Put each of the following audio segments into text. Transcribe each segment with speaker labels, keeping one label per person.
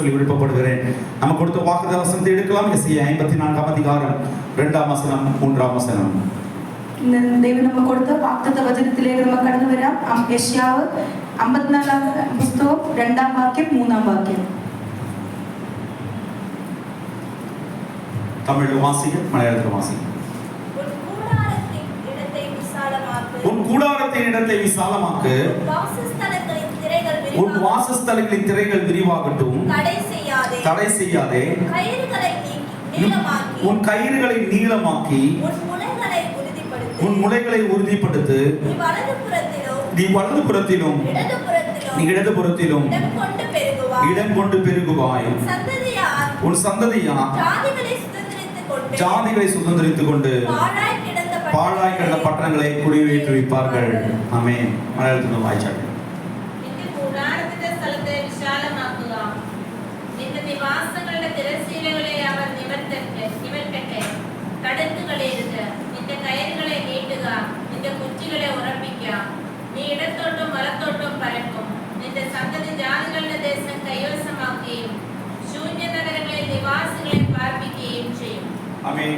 Speaker 1: சொல்லி விருப்பப்படுகிறேன். நம்ம கொடுத்த வாக்குத்தத்த வசனத்தை எடுக்கலாம். எஸ்ஐயா 54 அதிகாரம் 2 வசனம் 3 வசனம்.
Speaker 2: ദൈവം നമുക്ക് കൊടുത്ത വാഗ്ദത്ത വചനത്തിലേക്ക് നമുക്ക് കടന്നു വരാം. യെശയ്യാവ് 54 പുസ്തകം 2 വാക്യം 3 വാക്യം.
Speaker 1: தமிழ் வாசிங்க, மலையாளத்தில் வாசிங்க. உன் கூடாரத்தின் இடத்தை விசாலமாக்கு, உன் வாசஸ்தலங்களின் திரைகள் விரிவாகட்டும், தடை செய்யாதே, உன் கயிறுகளை நீளமாக்கி, உன் முளைகளை உறுதிப்படுத்து, நீ வலது புறத்திலும் நீ இடது புறத்திலும் இடம் கொண்டு பெருகுவாய். உன் சந்ததியார் ஜாதிகளை சுதந்திரித்துக் கொண்டு பாழாய் கிடந்த பட்டணங்களை குடியேற்றி வைப்பார்கள். ஆமென். மலையாளத்தில் வாய்ச்சாட்டு.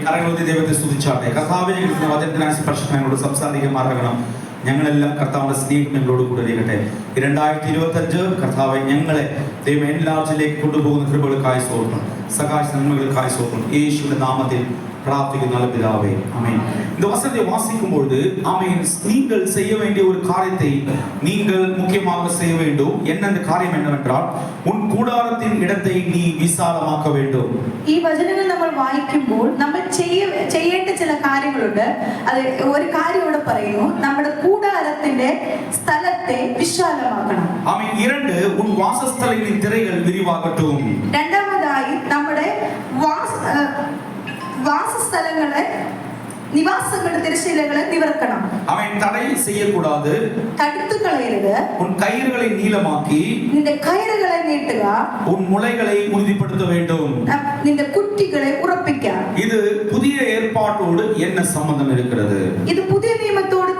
Speaker 1: കരങ്ങളൊത്തി ദൈവത്തെ സ്തുതിച്ചാട്ടെ. കർത്താവേ, ഞങ്ങൾ വചനത്തിനനുസരിച്ച് പരിശുദ്ധ ഞങ്ങളോട് സംസാരിക്കുമാറാകണം. ഞങ്ങളെല്ലാം കർത്താവിന്റെ സ്നേഹം ഞങ്ങളോട് കൂടെ ഇരിക്കട്ടെ. 2025 കർത്താവെ ഞങ്ങളെ ദൈവം എല്ലാവരിലേക്ക് കൊണ്ടുപോകുന്ന കൃപകൾക്കായി സ്തോത്രം, സകാശ നന്മകൾക്കായി സ്തോത്രം. യേശുവിന്റെ നാമത്തിൽ பிரார்த்திக்கும் நல்ல பிதாவே, ஆமென். இந்த வசனத்தை வாசிக்கும் பொழுது ஆமென், நீங்கள் செய்ய வேண்டிய ஒரு காரியத்தை நீங்கள் முக்கியமாக செய்ய வேண்டும். என்ன அந்த காரியம் என்னவென்றால், உன் கூடாரத்தின் இடத்தை நீ விசாலமாக்க வேண்டும்.
Speaker 2: ഈ വചനങ്ങൾ നമ്മൾ വായിക്കുമ്പോൾ നമ്മൾ ചെയ്യേണ്ട ചില കാര്യങ്ങളുണ്ട്. അത് ഒരു കാര്യം ഇവിടെ പറയുന്നു, നമ്മുടെ കൂടാരത്തിന്റെ സ്ഥലത്തെ വിശാലമാക്കണം.
Speaker 1: ആമേൻ. 2 ഉൻ വാസസ്ഥലങ്ങളിൻ തിരകൾ വിരിവാകട്டும்.
Speaker 2: രണ്ടാമതായി നമ്മുടെ വാസസ്ഥലങ്ങളെ நிவாசங்கள திரசீலைகளை நிவர்க்கணும். அவன் தடை செய்யக்கூடாது, தடுத்து കളയരുത്. உன் கயிறுகளை நீளமாக்கி, നിന്റെ കയറുകളെ നീട്ടുക. உன் முளைகளை உறுதிப்படுத்த வேண்டும், നിന്റെ കുറ്റികളെ ഉറപ്പിക്കുക. இது புதிய ஏற்பாட்டோடு என்ன சம்பந்தம் இருக்கிறது? இது புதிய நியமத்தோடு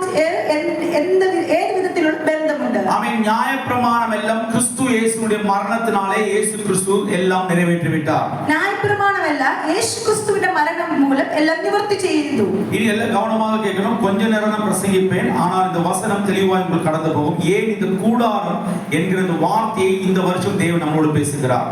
Speaker 2: ஏது விதத்திലുള്ള ബന്ധമുണ്ട്. அவன் நியாயப்பிரமாணம் எல்லாம் கிறிஸ்து இயேசுவுடைய மரணத்தினாலே இயேசு கிறிஸ்து எல்லாம் நிறைவேற்றி விட்டார். நியாயப்பிரமாணம் எல்லாம் இயேசு கிறிஸ்துவின் மரணம் மூலம் எல்லாம் நிவர்த்தி செய்து. இனி எல்லாம் கவனமாக கேட்கணும். கொஞ்ச நேரம் நான் பிரசங்கிப்பேன், ஆனால் இந்த வசனம் தெளிவாக உங்களுக்கு கடந்து போகும். ஏன் இந்த கூடாரம் என்கிற இந்த வார்த்தையை இந்த வருஷம் தேவன் நம்மோடு பேசுகிறார்?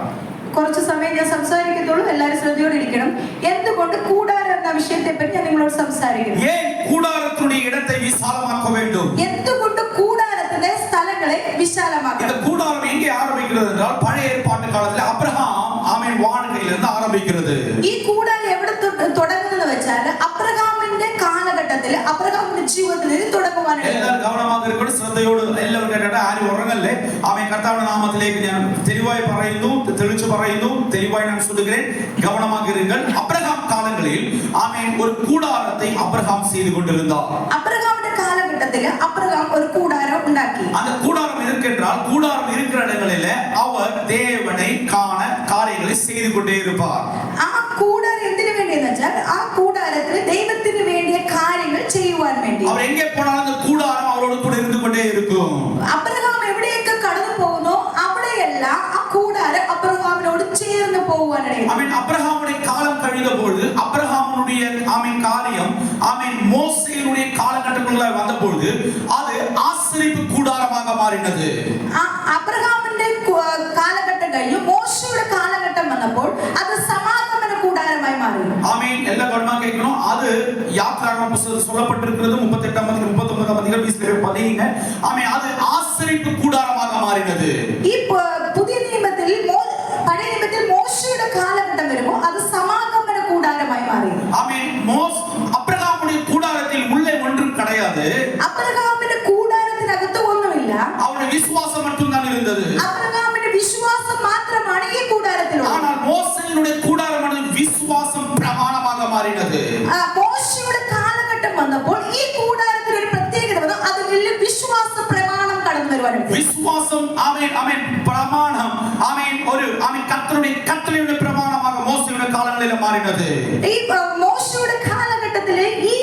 Speaker 2: കുറച്ച് സമയം ഞാൻ സംസാരിക്കത്തുള്ളൂ, എല്ലാവരും ശ്രദ്ധയോടെ ഇരിക്കണം. എന്തുകൊണ്ട് കൂടാരം എന്ന വിഷയത്തെ പറ്റി ഞാൻ നിങ്ങളോട് സംസാരിക്കുന്നു. ஏன் கூடாரத்துடைய இடத்தை விசாலமாக்க வேண்டும்? എന്തുകൊണ്ട് കൂടാരത്തിന്റെ സ്ഥലങ്ങളെ വിശാലമാക്കണം? இந்த கூடாரம் எங்கே ஆரம்பிக்கிறது என்றால், பழைய ஏற்பாட்டு காலத்தில் அபிரகாம் ஆமென் வாழ்க்கையிலிருந்து ஆரம்பிக்கிறது. ഈ കൂടാരം എവിടെ തുടങ്ങുന്നത് വെച്ചാൽ അബ്രഹാമിന്റെ കാലഘട്ടത്തിൽ അബ്രഹാമിന്റെ ജീവിതത്തിൽ തുടങ്ങുവാനാണ്. എല്ലാവരും ഗൗരവமாக இருக்கணும், ശ്രദ്ധയോടെ എല്ലാവരും കേട്ടോട്ടെ. ആരും ഉറങ്ങല്ലേ. ആമേൻ. കർത്താവിന്റെ നാമത്തിലേക്ക് ഞാൻ തെളിവായി പറയുന്നു, തെളിച്ചു പറയുന്നു, തെളിവായി ഞാൻ சொல்லுகிறேன். கவனமாக இருங்கள். அப்ரஹாம் காலங்களில் ஆமென் ஒரு கூடாரத்தை அப்ரஹாம் செய்து கொண்டிருந்தார். அப்ரஹாமிന്റെ കാലഘട്ടത്തിൽ അബ്രഹാം ഒരു കൂടാരം ഉണ്ടാക്കി. அந்த கூடாரம் இருக்கின்றால், கூடாரம் இருக்கிற இடங்களிலே அவர் தேவனை காண காரியங்களை செய்து கொண்டே இருப்பார். ആ കൂടാരം എന്തിനു വേണ്ടിയെന്ന് വെച്ചാൽ ആ കൂടാരത്തിൽ ദൈവത്തിന് വേണ്ടിയ കാര്യങ്ങൾ ചെയ്യുവാൻ വേണ്ടി. அவர் எங்கே போனாலும் அந்த கூடாரம் அவரோடு கூட இருந்து கொண்டே இருக்கும். അബ്രഹാം എവിടെയൊക്കെ കടന്നു പോകുന്നു അവിടെയെല്ലാം ആ കൂടാരം അബ്രഹാമിനോട് ചേർന്ന് പോവാനാണ്. ആമേൻ. അബ്രഹാമുடைய காலம் கழிந்த பொழுது அப்ரஹாமுடைய ஆமேன் காரியம் ஆமேன் மோசேயுடைய காலகட்டத்துக்குள்ள வந்த பொழுது அது ஆசரிப்பு கூடாரமாக மாறினது. അബ്രഹാമിന്റെ കാലഘട്ടം കഴിഞ്ഞു മോശയുടെ കാലഘട്ടം വന്നപ്പോൾ അത് സമാഗമന കൂടാരമായി മാറി. ആമേൻ. എല്ലാം ഗവനமாக കേൾக்கணும். அது யாத்ராகம புத்தகத்தில் சொல்லப்பட்டிருக்கிறது 38ஆம் அதிகாரம் 39ஆம் அதிகாரம் பதிங்க. ஆமேன். அது ஆசரிப்பு கூடாரமாக மாறினது. ഈ പുതിയ നിയമത്തിൽ പഴയ നിയമത്തിൽ മോശയുടെ കാലഘട്ടം വരുമ്പോൾ അത് സമാഗമന കൂടാരമായി മാറി. ആമേൻ. അബ്രഹാമുடைய கூடாரத்தில் உள்ளே ஒன்றும் கிடையாது. അബ്രഹാമിന്റെ കൂടാരത്തിനകത്ത് ഒന്നുമില്ല. അവന്റെ വിശ്വാസം மட்டும்தான் இருந்தது. അബ്രഹാമിന്റെ വിശ്വാസം മാത്രമാണ് ഈ കൂടാരത്തിലുള്ളത്. ஆனால் மோசேயுடைய கூடாரமானது விசுவாசம் பிரமாணமாக மாறினது. മോശയുടെ കാലഘട്ടം വന്നപ്പോൾ ഈ കൂടാരത്തിൽ ഒരു പ്രത്യേകത വന്നു. അതിൽ വിശ്വാസ പ്രമാണം കടന്നു വരുവാനാണ്. വിശ്വാസം ആമേൻ ആമേൻ പ്രമാണം ആമേൻ ഒരു ആമേൻ കർത്തരുടെ കട്ടളയുടെ പ്രമാണமாக മോശയുടെ കാലങ്ങളിൽ മാറിനது. ഈ മോശയുടെ കാലഘട്ടത്തിൽ ഈ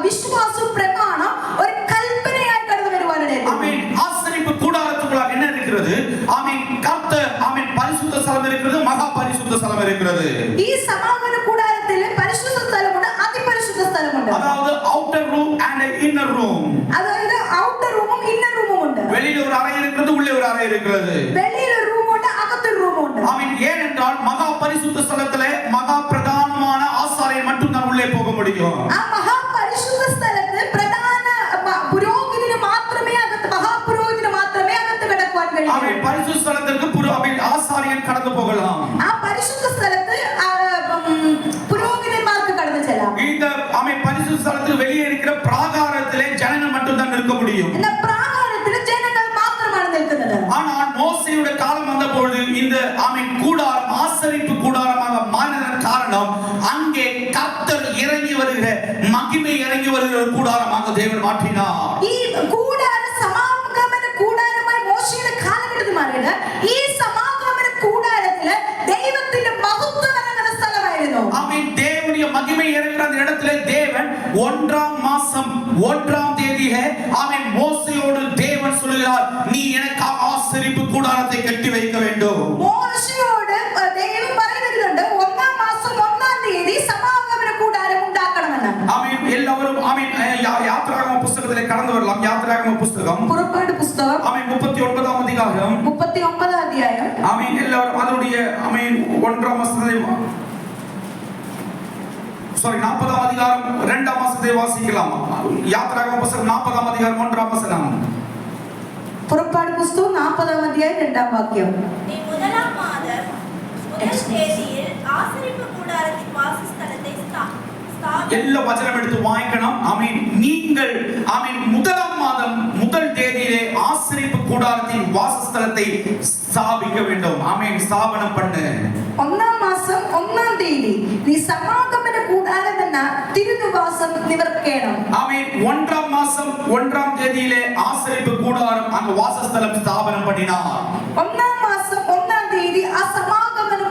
Speaker 2: വിശ്വാസ പ്രമാണം ഒരു കൽപ്പനയായി കടന്നു വരുവാനാണ്. ആമേൻ. ஆசரிப்பு கூடாரத்துக்குள்ள என்ன இருக்கிறது? ஆமேன். கர்த்தர் ஆமேன் பரிசுத்த സമാഗമന കൂടാരത്തിൽ പരിശുദ്ധ സ്ഥലമുണ്ട്, അതിപരിശുദ്ധ സ്ഥലമുണ്ട്.
Speaker 1: அதாவது outer room and inner room.
Speaker 2: അതായത് ഔട്ടർ റൂമും ഇന്നർ റൂമും ഉണ്ട്.
Speaker 1: வெளியில ஒரு அறை இருக்கிறது, உள்ளே ஒரு அறை இருக்கிறது.
Speaker 2: വെളിയിൽ ഒരു റൂമുണ്ട്, അകത്തൊരു റൂമുണ്ട്.
Speaker 1: ஆமென். ஏனென்றால் மகா பரிசுத்த ஸ்தலத்திலே மகா பிரதானமான ஆசாரியன் மட்டும் தான் உள்ளே போக முடியும்.
Speaker 2: ആ മഹാപരിശുദ്ധ സ്ഥലത്ത് പ്രധാന പുരോഹിതന് മാത്രമേ അകത്ത്, മഹാപുരോഹിതന് മാത്രമേ അകത്ത് കടക്കുവാൻ കഴിയൂ.
Speaker 1: ஆமென். பரிசுத்த ஸ்தலத்துக்கு புரோகிதன் ஆசாரியன் கடந்து போகலாம்.
Speaker 2: ആ പരിശുദ്ധ സ്ഥലത്ത് പുരോഹിതന്മാർക്ക് കടന്നു ചെല്ലാം.
Speaker 1: இந்த ஆமென் பரிசுத்த ஸ்தலத்துக்கு வெளியே இருக்கிற பிராகாரத்திலே ஜனங்கள் மட்டும் தான் நிற்க முடியும்.
Speaker 2: இந்த பிராகாரத்தில் ஜனங்கள் மாத்திரമാണ് நிற்கிறது.
Speaker 1: ஆனால் மோசேயுடைய காலம் வந்தபொழுது இந்த ஆமென் கூடாரம் ஆசரிப்பு கூடாரமாக மாறினதன் காரணம் அங்கே கர்த்தர் இறங்கி வருகிற மகிமை இறங்கி வருகிற ஒரு கூடாரமாக தேவன் மாற்றினார்.
Speaker 2: ഈ കൂടാര സമാഗമന കൂടാരമായി മോശയുടെ കാലഘട്ടത്തിൽ മാറിയത് ഈ സമാഗമന കൂടാരത്തില് ദൈവത്തിന്റെ മഹത്വം ഇറങ്ങുന്ന സ്ഥലമായിരുന്നു.
Speaker 1: ஆமென். தேவனுடைய மகிமை இறங்குற அந்த இடத்திலே தேவன் 1ஆம் மாசம் 1ஆம் தேதியே ஆமென் மோசேயோடு தேவன் சொல்கிறார், நீ எனக்காக ஆசரிப்பு கூடாரத்தை கட்டி வைக்க வேண்டும்.
Speaker 2: മോശയോട് ദൈവം പറയുന്നുണ്ട് 1ആം മാസം 1ആം തീയതി സമാഗമന കൂടാരം ഉണ്ടാക്കണമെന്ന്.
Speaker 1: ஆமென். எல்லாரும் ஆமென் யாத்திராகம புத்தகத்திலே கடந்து வரலாம். யாத்திராகம புத்தகம்
Speaker 2: പുറപ്പാട് പുസ്തകം
Speaker 1: ஆமென் 39ஆம் அதிகாரம்
Speaker 2: 39 അധ്യായം.
Speaker 1: ஆமென். எல்லாரும் அதனுடைய ஆமென் 1ஆம் வசனத்தை 40ஆம் அதிகாரம் 2ஆம் வசனத்தை வாசிக்கலாம். யாத்திராகம புத்தகம் 40ஆம் அதிகாரம் 1ஆம் வசனம்.
Speaker 2: പുറപ്പാട് പുസ്തകം 40 അധ്യായം 2ആം വാക്യം.
Speaker 3: நீ முதலாம் மாதம் முதல் தேதியில் ஆசரிப்பு கூடாரத்தின் வாசஸ்தலத்தை
Speaker 1: எல்லா வசனம் எடுத்து வாங்கிக்கணும். ஆமென். நீங்கள் ஆமென் முதலாம் மாதம் முதல் தேதியிலே ஆசரிப்பு கூடாரத்தின் வாசஸ்தலத்தை ஸ்தாபிக்க வேண்டும். ஆமென். ஸ்தாபனம் பண்ணு.
Speaker 2: 1ആം മാസം 1ആം തീയതി നീ സമാഗമന കൂടാരം എന്ന തിരുനിവാസം നിവർക്കേണം.
Speaker 1: ஆமென். 1ஆம் மாசம் 1ஆம் தேதியிலே ஆசரிப்பு கூடாரம் அங்க வாசஸ்தலம் ஸ்தாபனம் பண்ணினார்.
Speaker 2: 1ஆം മാസം 1ആം തീയതി ആ സമാഗമന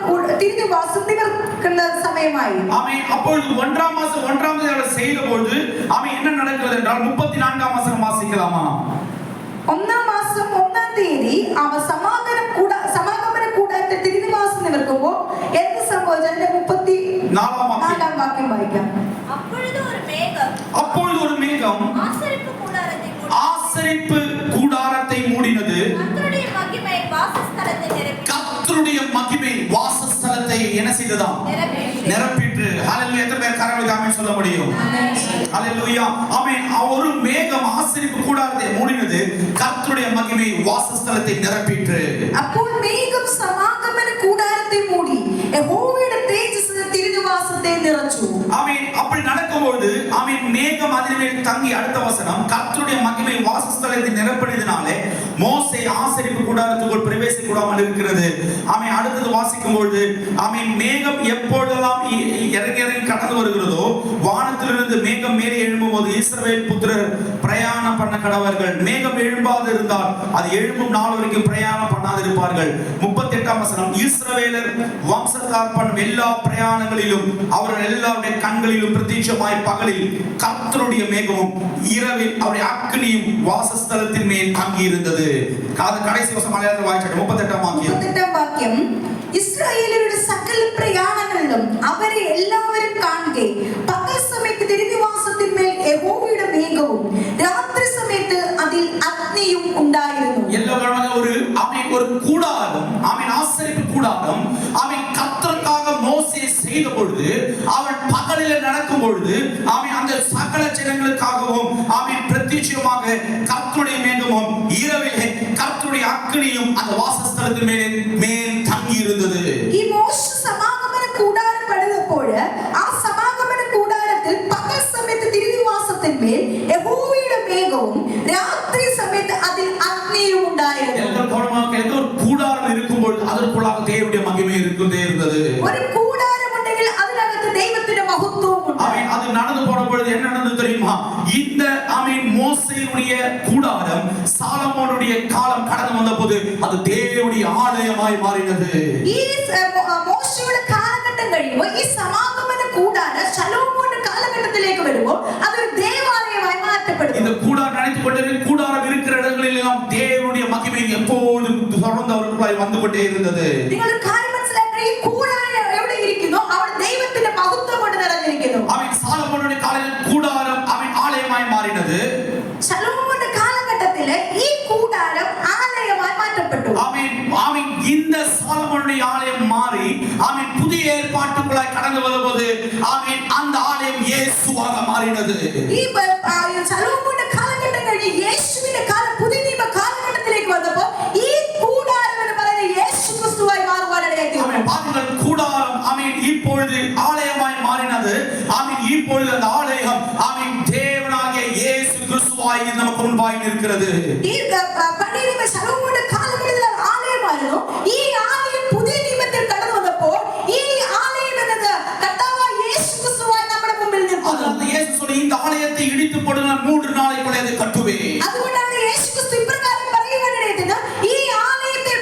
Speaker 2: തിരുനിവാസം നിവർക്കുന്ന സമയമായി.
Speaker 1: ஆமென். அப்பொழுது 1ஆம் மாசம் 1ஆம் தேதி அவர் செய்த பொழுது ஆமென் என்ன நடக்கிறது என்றால் 34ஆம் வசனம் வாசிக்கலாமா?
Speaker 2: 1ആം മാസം 1ആം തീയതി അവ സമാഗമന കൂടാരത്തിൽ തിരുനിവാസം നിവർക്കുമ്പോൾ എന്ത് സംഭവിച്ചതിന്റെ 34ആം വാക്യം വായിക്കാം.
Speaker 3: அப்பொழுது ஒரு மேகம்
Speaker 1: ஆசரிப்பு கூடாரத்தை மூடினது. கர்த்தருடைய மகிமை வாசஸ்தலத்தை என்ன செய்ததாம்? நிரப்பிற்று. ஹல்லேலூயா. எத்தனை பேர் கரங்களை ஆமென் சொல்ல முடியும்? ஹல்லேலூயா. ஆமென். ஒரு மேகம் ஆசரிப்பு கூடாரத்தை மூடினது, கர்த்தருடைய மகிமை வாசஸ்தலத்தை நிரப்பிற்று.
Speaker 2: അപ്പോൾ മേഘം സമാഗമന കൂടാരത്തെ മൂടി യഹോവയുടെ തേജസ്സ് തിരുനിവാസത്തെ നിറച്ചു.
Speaker 1: ஆமென். அப்படி நடக்கும்போது ஆமென் மேகம் அதின் மேல் தங்கி அடுத்த வசனம் கர்த்தருடைய மகிமை வாசஸ்தலத்தை நிரப்பினதினாலே மோசே ஆசரிப்பு கூடாரத்துக்குள் பிரவேசிக்க கூடாமல் இருக்கிறது. ஆமென். அடுத்தது வாசிக்கும்போது ஆமென் மேகம் எப்பொழுதெல்லாம் இறங்கி கடந்து வருகிறதோ வானத்திலிருந்து மேகம் மேலே எழும்பும்போது இஸ்ரவேல் புத்திரர் பிரயாணம் பண்ண கடவர்கள். மேகம் எழும்பாது இருந்தால் அது எழும்பும் நாள் வரைக்கும் பிரயாணம் பண்ணாது இருப்பார்கள். 38ஆம் வசனம் இஸ்ரவேலர் வம்சத்தார் பண்ணும் எல்லா பிரயாணங்களிலும் அவர்கள் எல்லாருடைய கண்களிலும் பிரத்யட்சமாய் பகலில் கர்த்தருடைய மேகமும் இரவில் அவருடைய அக்கினியும் வாசஸ்தலத்தின் மேல் தங்கி இருந்தது. கடைசி வசனம் மலையாளத்தில் வாசிச்சோம். 38ஆம்
Speaker 2: വാക്യം. ഇസ്രായേലരുടെ സകല പ്രയാണങ്ങളിലും അവരെ എല്ലാവരും കാണുകെ പകൽ സമയത്ത് തിരുനിവാസത്തിന്മേൽ യഹോവയുടെ മേഘവും രാത്രി സമയത്ത് അതിൽ അഗ്നിയും ഉണ്ടായിരുന്നു.
Speaker 1: எல்லாரும் ஒரு கூடாரம் ஆமென் ஆசரிப்பு கூடாரம் ஆமென் கர்த்தருக்காக மோசே செய்த பொழுது அவன் பகலிலே நடக்கும் பொழுது ஆமென் அந்த சகல ஜனங்களுக்காகவும் ஆமென் பிரத்யட்சமாக கர்த்தருடைய மேகமும் இரவிலே கர்த்தருடைய அக்கினியும் அந்த வாசஸ்தலத்தின் மேல் தங்கி இருந்தது.
Speaker 2: ഈ മോശ സമാഗമന കൂടാരം പണിതപ്പോൾ ആ സമാഗമന കൂടാരത്തിൽ പകൽ സമയത്ത് തിരുനിവാസത്തിന്മേൽ യഹോവയുടെ മേഘവും രാത്രി സമയത്ത് അതിൽ അഗ്നിയും ഉണ്ടായിരുന്നു.
Speaker 1: ஒரு கூடாரம் இருக்கும்போது அதற்குள்ளாக தேவனுடைய மகிமை இருந்தது.
Speaker 2: ஒரு கூடாரம் உണ്ടെങ്കിൽ അതിനകത്ത് ദൈവത്തിന്റെ മഹത്വം ഉണ്ട്.
Speaker 1: ஆமென். அது நடந்து போன பொழுது என்ன நடந்தது தெரியுமா? இந்த ஆமென் மோசேயுடைய கூடாரம் சாலமோனுடைய காலம் கடந்து வந்தபோது அது தேவனுடைய ஆலயமாய் மாறினது.
Speaker 2: ഈ മോശയുടെ കാലഘട്ടം കഴിയുമ്പോൾ ഈ സമാഗമന കൂടാരം ശലോമോന്റെ കാലഘട്ടത്തിലേക്ക് വരുമ്പോൾ അതൊരു ദേവാലയമായി മാറ്റപ്പെടും.
Speaker 1: இந்த கூடாரம் நினைத்துக் கொண்டிருக்கிற கூடாரம் இருக்கிற இடங்களில் எல்லாம் தேவனுடைய மகிமை எப்போதும் தொடர்ந்து அவர்களுக்குள்ளாய் வந்து கொண்டே இருந்தது.
Speaker 2: നിങ്ങൾ കാര്യം മനസ്സിലാക്കണം. ഈ കൂടാരം എവിടെ ഇരിക്കുന്നു അവിടെ
Speaker 1: மாறினது.
Speaker 2: ഈ ശലോമോന്റെ കാലഘട്ടം കഴിഞ്ഞ് യേശുവിന്റെ കാലം പുതിയ നിയമ കാലഘട്ടത്തിലേക്ക് വന്നപ്പോൾ ഈ കൂടാരം എന്ന് പറയുന്നത് യേശു ക്രിസ്തുവായി മാറുവാനിടയായി.
Speaker 1: ஆமென். பாருங்கள், கூடாரம் ஆமென் இப்பொழுது ஆலயமாய் மாறினது. ஆமென். இப்பொழுது அந்த ஆலயம் ஆமென் தேவனாகிய இயேசு கிறிஸ்துவாய் நமக்கு முன்பாய் நிற்கிறது.
Speaker 2: ഈ പഴയ നിയമ ശലോമോന്റെ കാലഘട്ടത്തിൽ ആലയമായിരുന്നു. ഈ ആലയം പുതിയ നിയമത്തിൽ കടന്നു വന്നപ്പോൾ ഈ ആലയം എന്നത് കർത്താവായ യേശു ക്രിസ്തുവായി നമ്മുടെ മുമ്പിൽ നിൽക്കുന്നു.
Speaker 1: அதனால இயேசு சொன்ன இந்த ஆலயத்தை இடித்து போடுங்க, 3 நாளைக்குள்ளே அதை கட்டுவேன்.
Speaker 2: അതുകൊണ്ടാണ് യേശു ക്രിസ്തു ഇപ്രകാരം പറയുവാനിടയായത്, ഈ ആലയത്തെ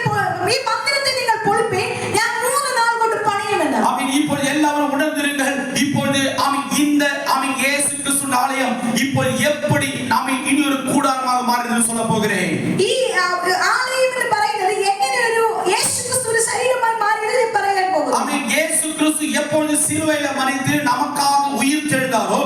Speaker 2: ഈ മന്ദിരത്തെ നിങ്ങൾ പൊളിപ്പീൻ, ഞാൻ 3 നാൾ കൊണ്ട് പണിയുമെന്ന്.
Speaker 1: ஆமென். இப்பொழுது எல்லாரும் உணர்ந்திருங்கள். இப்பொழுது ஆமென் இந்த ஆமென் இயேசு கிறிஸ்துவின் ஆலயம் இப்பொழுது எப்படி ஆமென் இனி ஒரு கூடாரமாக மாறினது சொல்ல போகிறேன்.
Speaker 2: ഈ ആലയം എന്ന് പറയുന്നത് എങ്ങനെ ഒരു യേശു ക്രിസ്തുവിന്റെ ശരീരമായി മാറിയത് പറയാൻ പോകുന്നു.
Speaker 1: ஆமென். இயேசு கிறிஸ்து எப்பொழுது சிலுவையில மரித்து நமக்காக உயிர் தெழுந்தாரோ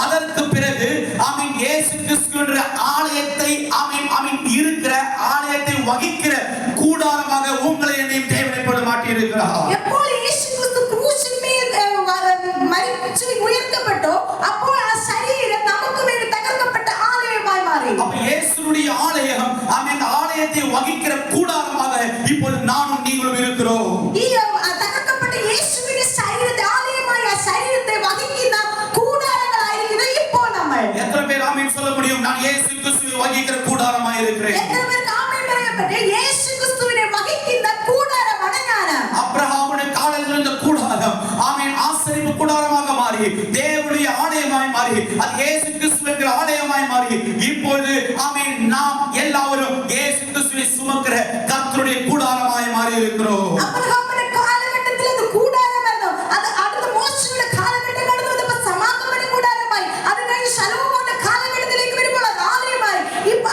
Speaker 1: அதற்கு பிறகு ஆமென் இயேசு கிறிஸ்துவின் ஆலயத்தை ஆமென் ஆமென் இருக்கிற ஆலயத்தை வகிக்கிற கூடாரமாக உங்களை என்னையும் தேவனை போட மாட்டி இருக்கிறார்.
Speaker 2: എപ്പോൾ യേശു ക്രിസ്തു ക്രൂശിന്മേൽ മരിച്ചു ഉയർത്തപ്പെട്ടോ അപ്പോൾ ആ ശരീരം നമുക്ക് വേണ്ടി തകർക്കപ്പെട്ട ആലയമായി മാറി.
Speaker 1: அப்ப இயேசுவுடைய ஆலயம் ஆமென் ஆலயத்தை வகிக்கிற கூடாரமாக இப்பொழுது நானும் நீங்களும் இருக்கிறோம்.
Speaker 2: ഈ തകർക്കപ്പെട്ട യേശുവിന്റെ ശരീരത്തെ ആലയമായ ആ ശരീരത്തെ വഹിക്കുന്ന കൂടാരങ്ങളായിരിക്കുന്നു ഇപ്പോൾ നമ്മൾ.
Speaker 1: எத்தனை பேர் ஆமென் சொல்ல முடியும்? நான் இயேசு கிறிஸ்துவை வகிக்கிற கூடாரமாக இருக்கிறேன்.
Speaker 2: എത്ര പേർക്ക് ആമേൻ പറയാൻ പറ്റും? യേശു ക്രിസ്തുവിനെ വഹിക്കുന്ന കൂടാരമാണ് ഞാൻ.
Speaker 1: அப்ரஹாமுடைய காலத்தில் இருந்த கூடாரம் ஆமென் ஆசரிப்பு கூடாரமாக மாறி தேவனுடைய ஆலயமாய் மாறி அது இயேசு கிறிஸ்துவின் ஆலயமாய் மாறி இப்பொழுது ஆமென் நாம் எல்லாரும் இயேசு கிறிஸ்துவை சுமக்கிற கர்த்தருடைய கூடாரமாய் மாறி இருக்கிறோம்.
Speaker 2: അബ്രഹാമിന്റെ കാലഘട്ടത്തിൽ അത് കൂടാരമായിരുന്നു. അത് അടുത്ത മോശയുടെ കാലഘട്ടം കടന്നു വന്നപ്പോൾ സമാഗമന കൂടാരമായി. അത് കഴിഞ്ഞ് ശലോമോന്റെ കാലഘട്ടത്തിലേക്ക് വരുമ്പോൾ അത് ആലയമായി.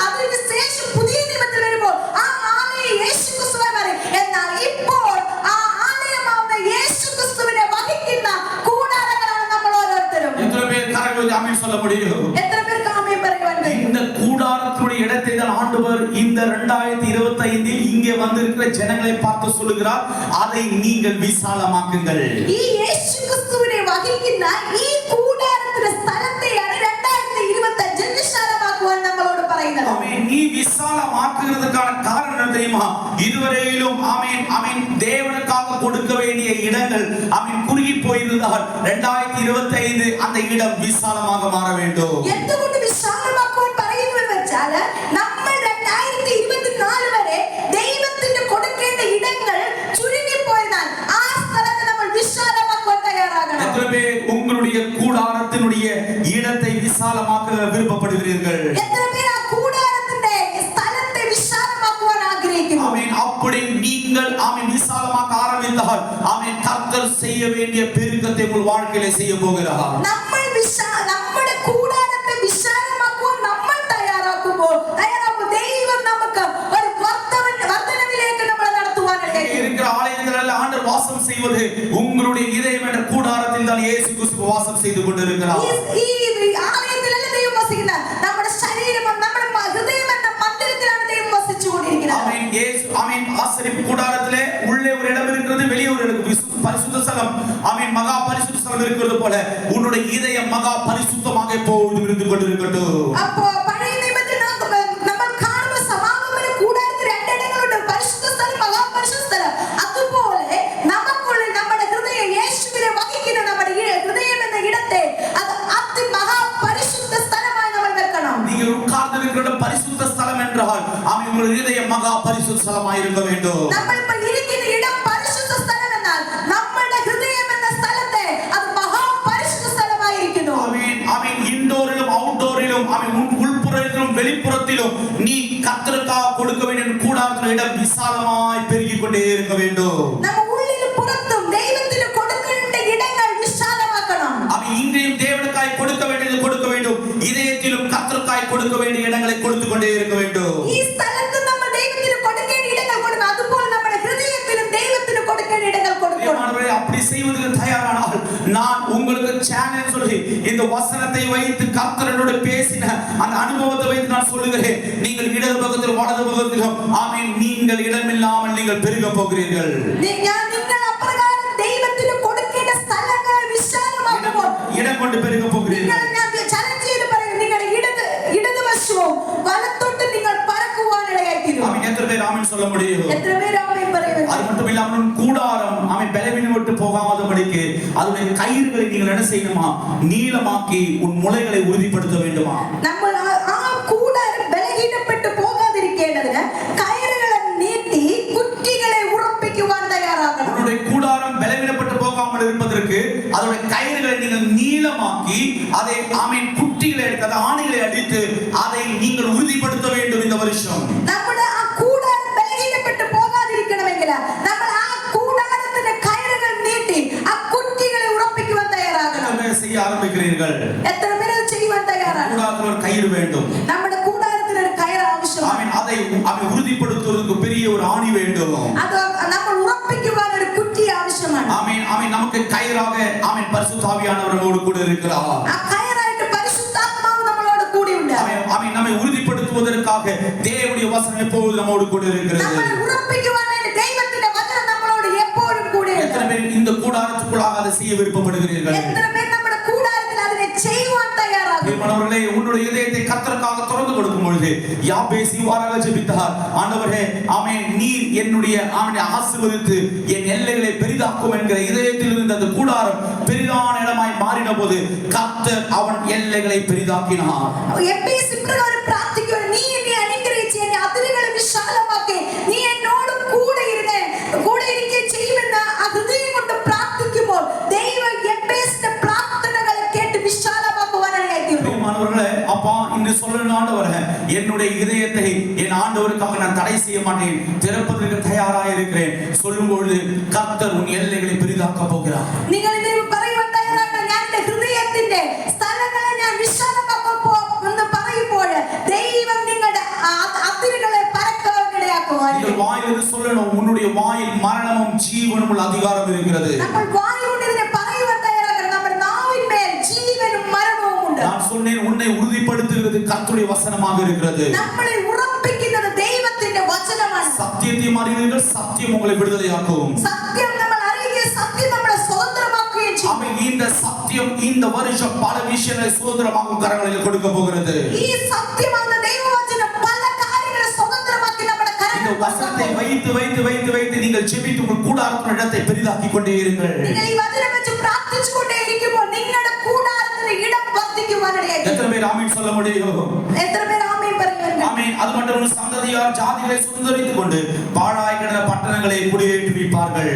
Speaker 2: അതിന് ശേഷം പുതിയ നിയമത്തിൽ വരുമ്പോൾ ആ ആലയം യേശു ക്രിസ്തുവായി മാറി. എന്നാൽ ഇപ്പോൾ ആ ആലയമാവുന്ന യേശു ക്രിസ്തുവിനെ വഹിക്കുന്ന കൂടാരങ്ങളാണ് നമ്മൾ ഓരോരുത്തരും.
Speaker 1: எத்தனை பேர் கரங்களை ஆமென் சொல்ல முடியும்?
Speaker 2: എത്ര പേർക്ക് ആമേൻ പറയുവാൻ കഴിയും?
Speaker 1: இந்த கூடாரத்துடைய இடத்தை தான் ஆண்டவர் இந்த 2025 இங்கே வந்திருக்கிற ஜனங்களை பார்த்து சொல்லுகிறார், அதை நீங்கள் விசாலமாக்குங்கள்.
Speaker 2: ഈ യേശു ക്രിസ്തുവിനെ വഹിക്കുന്ന ഈ കൂടാരത്തിന്റെ സ്ഥലത്തെയാണ് 2025 വിശാലമാക്കുവാൻ നമ്മളോട് പറയുന്നത്.
Speaker 1: ஆமென். நீ விசாலமாக்குறதுக்கான காரணம் என்ன தெரியுமா? இதுவரையிலும் ஆமென் ஆமென் தேவனுக்காக கொடுக்க வேண்டிய இடங்கள் ஆமென் குறுகி போயிருந்தால் 2025 அந்த இடம் விசாலமாக மாற வேண்டும்.
Speaker 2: എന്തുകൊണ്ട് വിശാലമാക്കുവാൻ പറയുന്നു എന്ന് വെച്ചാൽ നമ്മൾ 2024 വരെ ദൈവത്തിന് കൊടുക്കേണ്ട ഇടങ്ങൾ ചുരുങ്ങിപ്പോയതിനാൽ ആ സ്ഥലത്ത് നമ്മൾ വിശാലമാക്കുവാൻ തയ്യാറാകണം.
Speaker 1: எத்தனை பேர் உங்களுடைய கூடாரத்தினுடைய இடத்தை விசாலமாக்க விருப்பப்படுகிறீர்கள்?
Speaker 2: എത്ര പേർ ആ കൂടാരത്തിന്റെ സ്ഥലത്തെ വിശാലമാക്കുവാൻ ആഗ്രഹിക്കുന്നു?
Speaker 1: ஆமென். அப்படி நீங்கள் ஆமென் விசாலமாக்க ஆரம்பித்தால் ஆமென் கர்த்தர் செய்ய வேண்டிய பெருக்கத்தை உங்கள் வாழ்க்கையிலே செய்ய போகிறார்.
Speaker 2: നമ്മുടെ കൂടാരത്തെ വിശാലമാക്കുവാൻ നമ്മൾ തയ്യാറാക്കുമ്പോൾ ദൈവം നമുക്ക് ഒരു വർദ്ധനവിലേക്ക് നമ്മളെ നടത്തുവാനായിട്ട്
Speaker 1: இருக்கிற ஆலயங்களில் ஆண்டவர் வாசம் செய்வது உங்களுடைய இதயம் என்ற கூடாரத்தில் தான் இயேசு கிறிஸ்து வாசம் செய்து கொண்டிருக்கிறார்.
Speaker 2: ഈ ആലയത്തിലല്ല ദൈവം വസിക്കുന്നത്, നമ്മുടെ ശരീരം നമ്മുടെ ഹൃദയം എന്ന മന്ദിരത്തിലാണ് ദൈവം വസിച്ചുകൊണ്ടിരിക്കുന്നത്.
Speaker 1: ஆமென். இயேசு ஆமென் ஆசரிப்பு கூடாரத்திலே உள்ளே ஒரு இடம் இருக்கிறது, வெளியே ஒரு இடம் பரிசுத்த ஸ்தலம். ஆமென். மகா பரிசுத்த ஸ்தலம் இருக்கிறது போல உன்னுடைய இதயம் மகா பரிசுத்தமாக எப்பொழுதும் இருந்து கொண்டிருக்கட்டும்.
Speaker 2: அப்போ பழைய நியமத்தில் നമ്മൾ കാണുന്ന സമാഗമന കൂടാരത്തിൽ 2 ഇടങ്ങളുണ്ട്, പരിശുദ്ധ സ്ഥലം, മഹാ പരിശുദ്ധ സ്ഥലം. അതുപോലെ നമുക്കുള്ളിൽ നമ്മുടെ ഹൃദയം യേശുവിനെ വഹിക്കുന്ന നമ്മുടെ ഹൃദയം എന്ന ഇടത്തെ അത് അതിമഹാ പരിശുദ്ധ സ്ഥലമായി നമ്മൾ വെക്കണം.
Speaker 1: நீங்கள் உட்கார்ந்திருக்கிற பரிசுத்த ஸ்தலம் என்றால் ஆமென் உங்கள் இதயம் மகா பரிசுத்த ஸ்தலமாய் இருக்க வேண்டும்.
Speaker 2: നമ്മൾ ഇപ്പോൾ ഇരിക്കുന്ന ഇടം പരിശുദ്ധ സ്ഥലം എന്നാൽ നമ്മുടെ ഹൃദയം എന്ന സ്ഥലത്തെ അത് മഹാ പരിശുദ്ധ സ്ഥലമായിരിക്കുന്നു.
Speaker 1: ஆமென் ஆமென். இன்டோரிலும் அவுட்டோரிலும் ஆமென் உள்புறத்திலும் வெளிப்புறத்திலும் நீ கர்த்தருக்காக கொடுக்க வேண்டிய கூடாரத்தின் இடம் விசாலமாய் பெருகிக் கொண்டே இருக்க வேண்டும்.
Speaker 2: நம்ம ഉള്ളിലും പുറത്തും ദൈവത്തിന് കൊടുക്കേണ്ട ഇടങ്ങൾ വിശാലമാക്കണം.
Speaker 1: ஆமென். இங்கேயும் தேவனுக்காய் கொடுக்க வேண்டியது கொடுக்க வேண்டும், இதயத்திலும் கர்த்தருக்காய் கொடுக்க வேண்டிய இடங்களை கொடுத்து கொண்டே இருக்க வேண்டும்.
Speaker 2: ഈ സ്ഥലത്ത് നമ്മൾ ദൈവത്തിന് കൊടുക്കേണ്ട ഇടങ്ങൾ കൊടുക്കണം, അതുപോലെ നമ്മുടെ ഹൃദയത്തിലും ദൈവത്തിന് കൊടുക്കേണ്ട ഇടങ്ങൾ കൊടുക്കണം.
Speaker 1: அப்படி செய்வதற்கு தயாரானால் நான் உங்களுக்கு சேனல் சொல்லி இந்த வசனத்தை வைத்து கர்த்தரோடு பேசின அந்த அனுபவத்தை வைத்து நான் சொல்லுகிறேன், நீங்கள் இடது பக்கத்திலும் வலது பக்கத்திலும் ஆமென் நீங்கள் இடமில்லாமல் நீங்கள் பெருக போகிறீர்கள்.
Speaker 2: ഞാൻ നിങ്ങൾ അപ്രകാരം ദൈവത്തിന് കൊടുക്കേണ്ട സ്ഥലങ്ങൾ വിശാലമാക്കുമ്പോൾ
Speaker 1: இடம் கொண்டு பெருக போகிறீர்கள்.
Speaker 2: ഞാൻ
Speaker 1: ஆமென் சொல்ல முடியும்.
Speaker 2: எத்தனை பேர் ஆமென் പറയുவீர்கள்?
Speaker 1: அது மட்டும் இல்லாமல் உன் கூடாரம் ஆமென் பலவீனப்பட்டு போகாதபடிக்கு அதனுடைய கயிறுகளை நீங்கள் என்ன செய்யணுமா? நீளமாக்கி உன் முளைகளை உறுதிப்படுத்த வேண்டுமா?
Speaker 2: നമ്മൾ ആ കൂടാരം ബലഹീനപ്പെട്ടു പോകാതിരിക്കേണ്ടതിന് കയറുകളെ നീട്ടി കുറ്റികളെ ഉറപ്പിക്കുവാൻ തയ്യാറാകണം.
Speaker 1: உன்னுடைய கூடாரம் பலவீனப்பட்டு போகாமல் இருப்பதற்கு அதனுடைய கயிறுகளை நீங்கள் நீளமாக்கி அதை ஆமென் குட்டிகளை எடுத்து ஆணிகளை அடித்து அதை நீங்கள் உறுதிப்படுத்த வேண்டும் இந்த வருஷம்.
Speaker 2: നമ്മുടെ ആ കൂടാരം ബലഹീനപ്പെട്ടു പോകാതിരിക്കണമെങ്കിൽ നമ്മൾ ആ കൂടാരത്തിന്റെ കയറുകൾ നീട്ടി ആ കുറ്റികളെ ഉറപ്പിക്കുവാൻ തയ്യാറാകണം.
Speaker 1: செய்ய ஆரம்பிக்கிறீர்கள்.
Speaker 2: എത്ര പേര് ചെയ്യുവാൻ തയ്യാറാണ്?
Speaker 1: கூடாரத்தில் ஒரு கயிறு வேண்டும்.
Speaker 2: നമ്മുടെ കൂടാരത്തിന് ഒരു കയർ ആവശ്യമാണ്.
Speaker 1: ஆமென் அதை உறுதிப்படுத்துவதற்கு பெரிய ஒரு ஆணி வேண்டும்.
Speaker 2: അത് നമ്മൾ ഉറപ്പിക്കുവാൻ ഒരു കുറ്റി ആവശ്യമാണ്.
Speaker 1: ஆமென் ஆமென் நமக்கு கயிறாக ஆமென் பரிசுத்த ஆவியானவர் நம்மோடு கூட இருக்கிறார்.
Speaker 2: ആ കയറായിട്ട് പരിശുദ്ധാത്മാവ് നമ്മളോട് കൂടിയുണ്ട്.
Speaker 1: ஆமென் ஆமென் நம்மை உறுதிப்படுத்துவதற்காக தேவனுடைய வசனம் எப்பொழுதும் நம்மோடு கூட இருக்கிறது.
Speaker 2: നമ്മളെ ഉറപ്പിക്കുവാൻ വേണ്ടി ദൈവത്തിന്റെ വചനം നമ്മളോട് എപ്പോഴും കൂടിയുണ്ട്.
Speaker 1: எத்தனை பேர் இந்த கூடாரத்துக்குள்ளாக அதை செய்ய விருப்பப்படுகிறீர்கள்?
Speaker 2: എത്ര പേർ നമ്മുടെ കൂടാരത്തിൽ അതിനെ ചെയ്യുവാൻ തയ്യാറാകും?
Speaker 1: பிரியமானவர்களே, உன்னுடைய இதயத்தை கர்த்தருக்காக திறந்து கொடுக்கும் பொழுது யாபேஸ் இவ்வாறாக ஜெபித்தார். ஆண்டவரே, ஆமென், நீர் என்னுடைய ஆமென் ஆசீர்வதித்து என் எல்லைகளை பெரிதாக்கும் என்கிற இதயத்தில் இருந்த அந்த கூடாரம் பெரிதான இடமாய் மாறின போது கர்த்தர் அவன் எல்லைகளை பெரிதாக்கினார்.
Speaker 2: എബ്ബേസ് ഇപ്രകാരം പ്രാർത്ഥിക്കുക, നീ എന്നെ അനുഗ്രഹിച്ച് എന്റെ അതിരുകളെ വിശാലമാക്കി നീ എന്നോട് കൂടെ ഇരിക്കുകയും ചെയ്യുമെന്ന് ആ ഹൃദയം കൊണ്ട് പ്രാർത്ഥിക്കുമ്പോൾ ദൈവം എബ്ബേസിന്റെ പ്രാർത്ഥനകളെ കേട്ട് വിശാലമാക്കുവാനായി തീർന്നു.
Speaker 1: பிரியமானவர்களே, அப்பா இன்று சொல்லுங்க ஆண்டவரே, என்னுடைய இதயத்தை என் ஆண்டவருக்காக நான் தடை செய்ய மாட்டேன், திறப்பதற்கு தயாராக இருக்கிறேன் சொல்லும் பொழுது கர்த்தர் உன் எல்லைகளை பெரிதாக்க போகிறார்.
Speaker 2: നിങ്ങൾ ഇത് പറയുവാൻ തയ്യാറാണ്, ഞാൻ എന്റെ ഹൃദയത്തിന്റെ സ്ഥലങ്ങളെ ഞാൻ വിശാലമാക്കുമെന്ന് പറയുമ്പോൾ ദൈവം നിങ്ങളുടെ അതിരുകളെ പരക്കുവാൻ ഇടയാക്കുവാൻ.
Speaker 1: நீங்கள் வாயிலிருந்து சொல்லணும், உன்னுடைய வாயில் மரணமும் ஜீவனும் உள்ள அதிகாரம் இருக்கிறது.
Speaker 2: നമ്മൾ വായ് കൊണ്ട് ഇതിനെ പറയുവാൻ തയ്യാറാകണം, നമ്മുടെ നാവിന്മേൽ ജീവനും മരണവും ഉണ്ട്.
Speaker 1: நான் சொன்னேன், உன்னை உறுதிப்படுத்துகிறது கர்த்தருடைய வசனமாக இருக்கிறது.
Speaker 2: നമ്മളെ ഉറപ്പിക്കുന്നത് ദൈവത്തിന്റെ വചനമാണ്.
Speaker 1: சத்தியத்தை அறிவீர்கள், சத்தியம் உங்களை விடுதலையாக்கும்.
Speaker 2: സത്യം നമ്മൾ അറിയുകയും സത്യം നമ്മളെ സ്വതന്ത്രമാക്കുകയും ചെയ്യും.
Speaker 1: ஆமென். இந்த சத்தியம் இந்த வருஷம் பல விஷயங்களை சுதந்திரமாகும் கரங்களில் கொடுக்க போகிறது.
Speaker 2: ഈ സത്യമാകുന്ന ദൈവവചനം പല കാര്യങ്ങളെ സ്വതന്ത്രമാക്കി നമ്മുടെ
Speaker 1: இந்த வசனத்தை வைத்து வைத்து வைத்து வைத்து நீங்கள் ஜெபித்து உங்கள் கூடாரத்தின் இடத்தை பெரிதாக்கிக் கொண்டே இருங்கள்.
Speaker 2: നിങ്ങൾ ഈ വചനം വെച്ച് പ്രാർത്ഥിച്ചുകൊണ്ടേ ഇരിക്കുമ്പോൾ നിങ്ങളുടെ കൂടാരത്തിന്റെ ഇടം വർദ്ധിക്കുവാനിടയായി.
Speaker 1: எத்தனை பேர் ஆமென் சொல்ல முடியும்?
Speaker 2: എത്ര പേർ ആമേൻ പറയുന്നുണ്ട്?
Speaker 1: ஆமென். அது மட்டும் சந்ததியார் ஜாதிகளை சுதந்தரித்துக் கொண்டு பாழாய் கிடந்த பட்டணங்களை குடியேற்றுவிப்பார்கள்.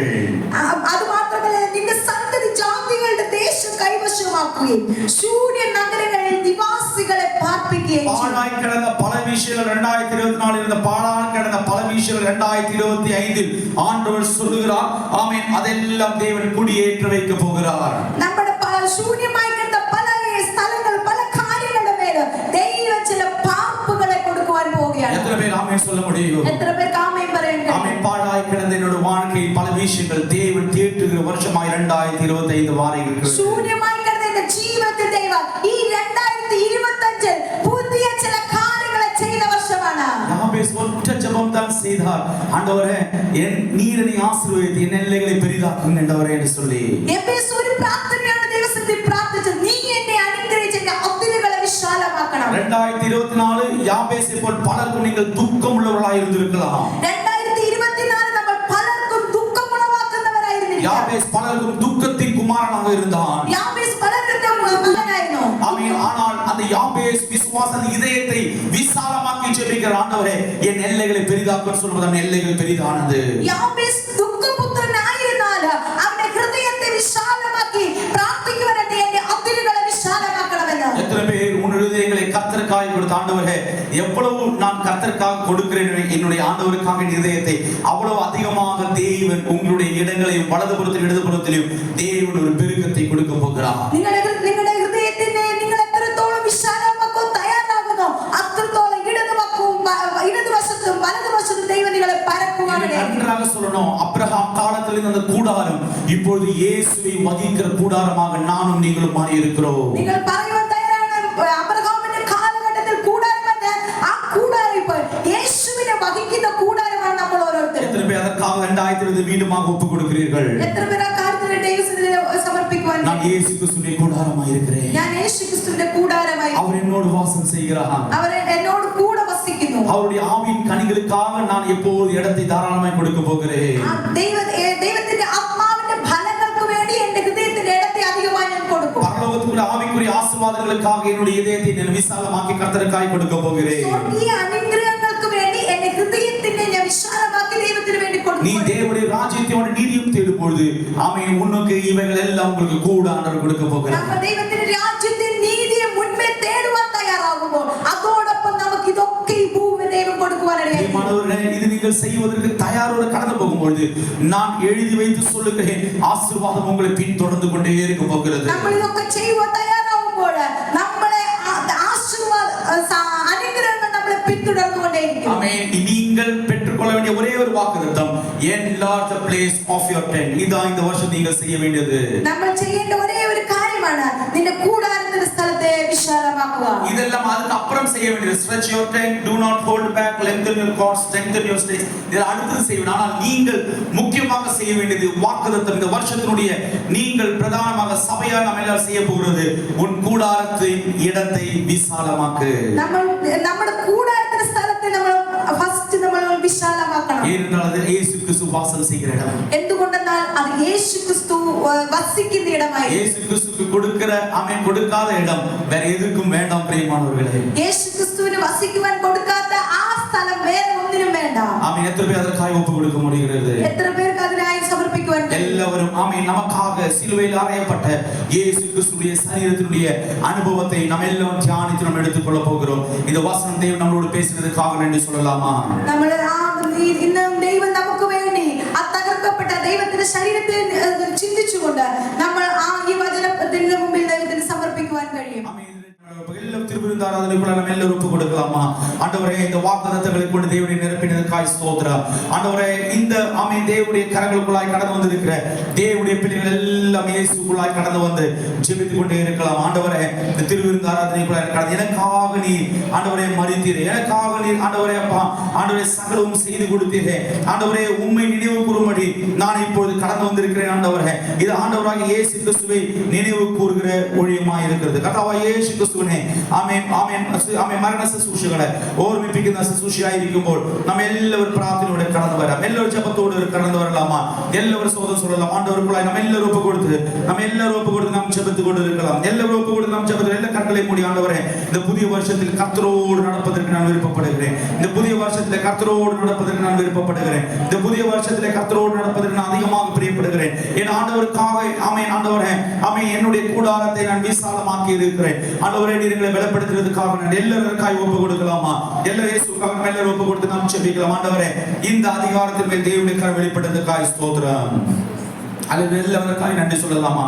Speaker 2: അത് മാത്രമല്ല, നിന്റെ സന്തതി ജാതികളുടെ ദേശം കൈവശമാക്കുകയും ശൂന്യ നഗരങ്ങളിൽ നിവാസികളെ പാർപ്പിക്കുകയും ചെയ്യും.
Speaker 1: பாழாய் கிடந்த பல விஷயங்கள் 2024 இருந்த பாழாய் கிடந்த பல விஷயங்கள் 2025 ஆண்டவர் சொல்லுகிறார். ஆமென். அதெல்லாம் தேவன் குடியேற்ற வைக்க போகிறார்.
Speaker 2: നമ്മുടെ ശൂന്യമായി കിടന്ന പല സ്ഥലങ്ങൾ പല കാര്യങ്ങളുടെ മേൽ ദൈവം ചില പാർപ്പുകളെ കൊടുക്കുവാൻ പോവുകയാണ്.
Speaker 1: எத்தனை பேர் ஆமென் சொல்ல முடியும்?
Speaker 2: എത്ര പേർക്ക് ആമേൻ പറയുന്നുണ്ട്?
Speaker 1: ஆமென். பாழாய் கிடந்த என்னோட வாழ்க்கையில் பல விஷயங்கள் தேவன் தேற்றுகிற வருஷமாய் 2025 வார இருக்கிறது.
Speaker 2: ശൂന്യമായി കിടന്ന എന്റെ ജീവിതത്തിൽ ദൈവം ഈ 2025 പുതിയ ചില കാര്യങ്ങളെ ചെയ്ത വർഷമാണ്.
Speaker 1: யாபேஸ் ஒற்ற ஜெபம் தான் செய்தார். ஆண்டவரே, என் நீர் என்னை ஆசீர்வதித்து என் எல்லைகளை பெரிதாக்கும் ஆண்டவரே என்று சொல்லி.
Speaker 2: എബ്ബേസ് ഒരു പ്രാർത്ഥനയാണ് ദൈവസന്നിധിയിൽ പ്രാർത്ഥിച്ചത്, നീ എന്നെ അനുഗ്രഹിച്ച് എന്റെ അതിരുകളെ വിശാലമാക്കണം.
Speaker 1: 2024 யாபேசை போல் பலருக்கும் நீங்கள் துக்கம் உள்ளவர்களாய் இருந்திருக்கலாம்.
Speaker 2: 2024 നമ്മൾ പലർക്കും ദുഃഖമുളവാക്കുന്നവരായിരുന്നു.
Speaker 1: யாபேஸ் பலருக்கும் துக்கத்தின் குமாரனாக இருந்தான்.
Speaker 2: യാബേസ് പലരുടെ മകനായിരുന്നു.
Speaker 1: ஆமென். ஆனால் அந்த யாபேஸ் விசுவாச இதயத்தை விசாலமாக்கி ஜெபிக்கிற ஆண்டவரே, என் எல்லைகளை பெரிதாக்கும் சொல்வதன் எல்லைகள் பெரிதானது.
Speaker 2: യാബേസ് ദുഃഖപുത്രനായിരുന്നാൽ അവന്റെ ഹൃദയത്തെ വിശാലമാക്കി പ്രാർത്ഥിക്കുവാനായിട്ട് എന്റെ അതിരുകളെ വിശാലമാക്കണമെന്ന്.
Speaker 1: எத்தனை பேர் உன்னுடைய இதயங்களை கர்த்தருக்காக கொடுத்த ஆண்டவரே, எவ்வளவு நான் கர்த்தருக்காக கொடுக்கிறேன் என்னுடைய ஆண்டவருக்காக இதயத்தை அவ்வளவு அதிகமாக தேவன் உங்களுடைய இடங்களையும் வலதுபுறத்திலும் இடதுபுறத்திலும் தேவன் ஒரு பெருக்கத்தை கொடுக்க போகிறார்.
Speaker 2: നിങ്ങളുടെ ഹൃദയത്തിനെ നിങ്ങൾ എത്രത്തോളം വിശാലമാക്കാൻ തയ്യാറാകുന്നു അത്രത്തോളം ഇടതുവശത്തും വലതുവശത്തും ദൈവം നിങ്ങളെ പരക്കുവാനാണ്.
Speaker 1: நன்றாக சொல்லணும், அப்ரஹாம் காலத்தில் இருந்த அந்த கூடாரம் இப்பொழுது இயேசுவை வகிக்கிற கூடாரமாக நானும் நீங்களும் மாறி இருக்கிறோம்.
Speaker 2: നിങ്ങൾ പറയുവാൻ തയ്യാറാണ്, അബ്രഹാമിന്റെ കാലഘട്ടത്തിൽ കൂടാരമെന്ന് ആ കൂടാരം ഇപ്പോൾ യേശുവിനെ വഹിക്കുന്ന കൂടാരമാണ് നമ്മൾ ഓരോരുത്തരും.
Speaker 1: எத்தனை பேர் அதற்காக 2020 மீண்டுமாக ஒப்பு கொடுக்கிறீர்கள்?
Speaker 2: എത്ര പേർ ആ കാര്യത്തിന് ദൈവസന്നിധിയിൽ സമർപ്പിക്കുവാൻ സമർപ്പിക്കുവാൻ
Speaker 1: நான் இயேசு கிறிஸ்துவின் கூடாரமாய் இருக்கிறேன்.
Speaker 2: ഞാൻ യേശു ക്രിസ്തുവിന്റെ കൂടാരമായി
Speaker 1: அவர் என்னோடு வாசம் செய்கிறார்.
Speaker 2: അവർ എന്നോട് കൂടെ വസിക്കുന്നു.
Speaker 1: அவருடைய ஆவியின் கனிகளுக்காக நான் எப்போது இடத்தை தாராளமாய் கொடுக்க போகிறேன்.
Speaker 2: ദൈവത്തിന്റെ ആത്മാവിന്റെ ഫലങ്ങൾക്ക് വേണ്ടി എന്റെ ഹൃദയത്തിന്റെ ഇടത്തെ അധികമായി ഞാൻ കൊടുക്കും.
Speaker 1: பரலோகத்துக்குள்ள ஆவிக்குரிய ஆசீர்வாதங்களுக்காக என்னுடைய இதயத்தை நான் விசாலமாக்கி கர்த்தருக்காய் கொடுக்க போகிறேன்.
Speaker 2: സ്വർഗ്ഗീയ അനുഗ്രഹങ്ങൾക്ക് വേണ്ടി എന്റെ ഹൃദയത്തിനെ ഞാൻ വിശാലമാക്കി ദൈവത്തിന് വേണ്ടി കൊടുക്കും.
Speaker 1: நீ தேவனுடைய ராஜ்யத்தோட நீதியும் தேடும் பொழுது ஆமென் உனக்கு இவைகள் எல்லாம் உங்களுக்கு கூட ஆண்டவர் கொடுக்க போகிறார்.
Speaker 2: നമ്മൾ ദൈവത്തിന്റെ രാജ്യത്തിന്റെ നീതിയെ മുൻപേ തേടുവാൻ തയ്യാറാകുമ്പോൾ അതോടൊപ്പം നമുക്ക് ഇതൊക്കെ ഈ ഭൂമി ദൈവം കൊടുക്കുവാനിടയായി.
Speaker 1: இது நீங்கள் செய்வதற்கு தயாரோடு கடந்து போகும்போது நான் எழுதி வைத்து சொல்லுகிறேன், ஆசீர்வாதம் உங்களை பின்தொடர்ந்து கொண்டே இருக்க போகிறது.
Speaker 2: നമ്മൾ ഇതൊക്കെ ചെയ്യുവാൻ തയ്യാറാകുമ്പോൾ നമ്മളെ ആശീർവാദ അനുഗ്രഹങ്ങൾ നമ്മളെ പിന്തുടർന്നുകൊണ്ടേയിരിക്കും.
Speaker 1: ஆமென். நீங்கள் பெற்றுக்கொள்ள வேண்டிய ஒரே ஒரு வாக்குத்தத்தம், enlarge the place of your tent. இதான் இந்த வருஷம் நீங்கள் செய்ய வேண்டியது.
Speaker 2: നമ്മൾ ചെയ്യേണ്ട ഒരേ ഒരു കാര്യമാണ് നിന്റെ കൂടാരത്തിന്റെ സ്ഥലത്തെ വിശാലമാക്കുക.
Speaker 1: இதெல்லாம் அதுக்கு அப்புறம் செய்ய வேண்டியது. stretch your tent, do not hold back, lengthen your cords, strengthen your stakes. இதெல்லாம் அடுத்து செய்யணும். ஆனால் நீங்கள் முக்கியமாக செய்ய வேண்டியது வாக்குத்தத்தம். இந்த வருஷத்தினுடைய நீங்கள் பிரதானமாக சபையா நாம் எல்லாரும் செய்ய போகிறது, உன் கூடாரத்தின் இடத்தை விசாலமாக்கு.
Speaker 2: നമ്മുടെ കൂടാരത്തിന്റെ സ്ഥലത്തെ നമ്മൾ ഫസ്റ്റ് നമ്മൾ വിശാലമാക്കണം.
Speaker 1: ஏனென்றால் அது இயேசு கிறிஸ்து வாசம் செய்கிற இடம்.
Speaker 2: എന്തുകൊണ്ടെന്നാൽ അത് യേശു ക്രിസ്തു വസിക്കുന്ന ഇടമായി.
Speaker 1: இயேசு கிறிஸ்துக்கு கொடுக்கிற ஆமென் கொடுக்காத இடம் வேற எதுக்கும் வேண்டாம் பிரியமானவர்களே.
Speaker 2: യേശു ക്രിസ്തുവിന് വസിക്കുവാൻ കൊടുക്കാത്ത ആ സ്ഥലം വേറെ ഒന്നിനും വേണ്ട.
Speaker 1: ஆமென். எத்தனை பேர் அதற்காக ஒப்பு கொடுக்க முடிகிறது?
Speaker 2: എത്ര പേർക്ക് അതിനായി സമർപ്പിക്കുവാൻ കഴിയും?
Speaker 1: எல்லாரும் ஆமென். நமக்காக சிலுவையில் அறையப்பட்ட இயேசு கிறிஸ்துவின் சரீரத்தினுடைய அனுபவத்தை நாம் எல்லாம் தியானித்து நாம் எடுத்துக்கொள்ள போகிறோம். இந்த வசனம் தேவன் நம்மளோடு பேசினதுக்காக நன்றி சொல்லலாமா?
Speaker 2: നമ്മൾ ഇന്ന് ദൈവം നമുക്ക് വേണ്ടി ആ തകർക്കപ്പെട്ട ദൈവത്തിന്റെ ശരീരത്തെ ചിന്തിച്ചുകൊണ്ട് നമ്മൾ ഈ വചനത്തിന്റെ മുമ്പിൽ ദൈവത്തിന് സമർപ്പിക്കുവാൻ കഴിയും.
Speaker 1: எல்லாம் திருவிருந்து ஆராதனைக்குள்ள நம்ம எல்லாரும் ஒப்பு கொடுக்கலாமா? ஆண்டவரே, இந்த வாக்குத்தத்தங்களை கொண்டு தேவனை நிரப்பினதற்காய் ஸ்தோத்திரம். ஆண்டவரே, இந்த ஆமென் தேவனுடைய கரங்களுக்குள்ளாய் கடந்து வந்திருக்கிற தேவனுடைய பிள்ளைகள் எல்லாம் இயேசுக்குள்ளாய் கடந்து வந்து ஜெபித்துக் கொண்டே இருக்கலாம். ஆண்டவரே, இந்த திருவிருந்து ஆராதனைக்குள்ளாய் கடந்து எனக்காக நீ ஆண்டவரே மரித்தீரே, எனக்காக நீ ஆண்டவரே அப்பா ஆண்டவரே சகலமும் செய்து கொடுத்தீரே. ஆண்டவரே, உம்மை நினைவு கூறும்படி நான் இப்பொழுது கடந்து வந்திருக்கிறேன். ஆண்டவரே, இது ஆண்டவராகிய இயேசு கிறிஸ்துவை நினைவு கூறுகிற ஊழியமாய் இருக்கிறது. கர்த்தாவாகிய இயேசு ക്രിസ്തുവിനെ ആമേൻ ആമേൻ ആമേൻ മരണ ശുശ്രൂഷകളെ ഓർമ്മിപ്പിക്കുന്ന ശുശ്രൂഷയായിരിക്കുമ്പോൾ നാം എല്ലാവരും പ്രാർത്ഥനയോടെ കടന്നു വരാം. എല്ലാവരും ജപത്തോടെ കടന്നു വരലാമാ. എല്ലാവരും സ്വതം சொல்லலாம். ஆண்டவருக்குள்ளாய் நாம் எல்லாரும் ஒப்பு கொடுத்து நாம் ஜெபித்து கொண்டிருக்கலாம். எல்லாரும் ஒப்பு கொடுத்து நாம் ஜெபத்தில் எல்லா கண்களை மூடி ஆண்டவரே, இந்த புதிய வருஷத்தில் கர்த்தரோடு நடப்பதற்கு நான் விருப்பப்படுகிறேன். இந்த புதிய வருஷத்தில் கர்த்தரோடு நடப்பதற்கு நான் விருப்பப்படுகிறேன். இந்த புதிய வருஷத்தில் கர்த்தரோடு நடப்பதற்கு நான் அதிகமாக பிரியப்படுகிறேன். என் ஆண்டவருக்காக ஆமென். ஆண்டவரே ஆமென், என்னுடைய கூடாரத்தை நான் விசாலமாக்கி இருக்கிறேன். ஆண்டவரே, நீர் எங்களை பலப்படுத்துறதுக்காக நான் எல்லாருக்காய் ஒப்பு கொடுக்கலாமா? எல்லா இயேசுவுக்காக நம்ம எல்லாரும் ஒப்பு கொடுத்து நாம் ஜெபிக்கலாம். ஆண்டவரே, இந்த அதிகாரத்தின் மேல் தேவனுடைய கரம் வெளிப்பட்டதுக்காய் ஸ்தோத்திரம். அல்லது எல்லாருக்காக நன்றி சொல்லலாமா?